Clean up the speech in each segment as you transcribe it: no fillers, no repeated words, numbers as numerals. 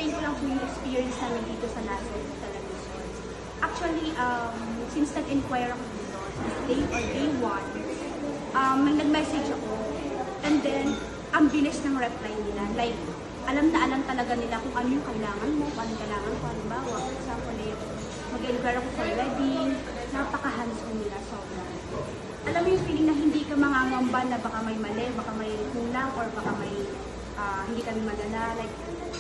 explain ko lang po yung experience namin dito sa Lazarus Television. Actually, since nag-inquire ako dito, since day one, nag-message ako. And then, ang bilis ng reply nila. Like, alam na alam talaga nila kung ano yung kailangan mo, kung ano yung kailangan ko. Halimbawa, for example, mag-inquire ako for wedding, napaka-hands-on nila sobra. Alam mo yung feeling na hindi ka mangangamba na baka may mali, baka may kulang, or baka may hindi kami madala. Like,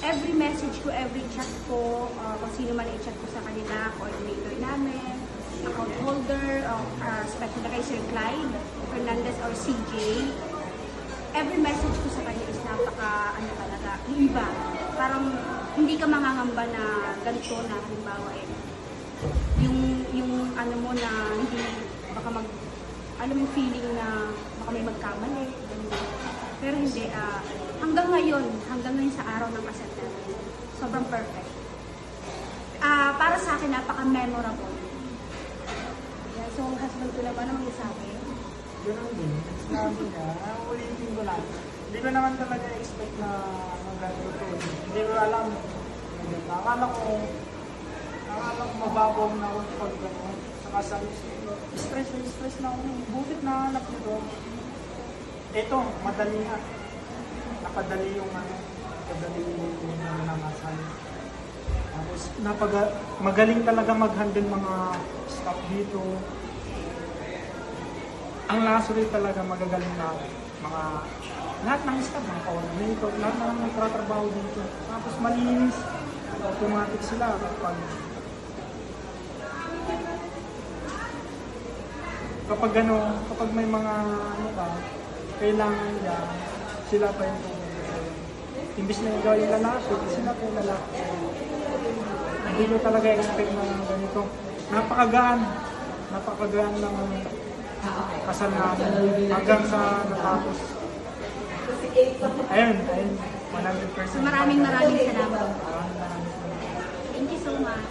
every message ko, every chat ko, kung sino man i-chat ko sa kanila, coordinator namin, account holder, especially kay Sir Clyde Fernandez or CJ, every message ko sa kanya is napaka, talaga, iba. Parang hindi ka mangangamba na ganito na, halimbawa yung ano mo na hindi, baka alam yung feeling na baka may magkamali, ganun. Pero hindi, hanggang ngayon sa araw ng kasal namin, sobrang perfect. Para sa akin, napaka-memorable. Yeah, so, husband ko naman ang sabi. Ganun din. Sinabi niya, ulitin ko lang. Hindi ko naman talaga expect na mag-ganito. Hindi ko alam. Akala ko mababaw na ako pag gano'n. Saka sabi, stress na ako. Butit na hanap nito. Ito, madali nga. Napadali yung nangasal. Tapos, magaling talaga mag-handle mga staff dito. Ang Lazarus talaga magagaling na mga lahat ng staff, mga coordinator, lahat na lang nagtatrabaho dito. Tapos malinis, automatic sila kapag may mga kailangan niya, sila pa yung imbis na ikaw yung lalaki, sila pa yung lalaki. Hindi ko talaga expect na ganito. Napakagaan ng kasal namin hanggang sa natapos. Ayun, 100%. Maraming salamat. Thank you so much.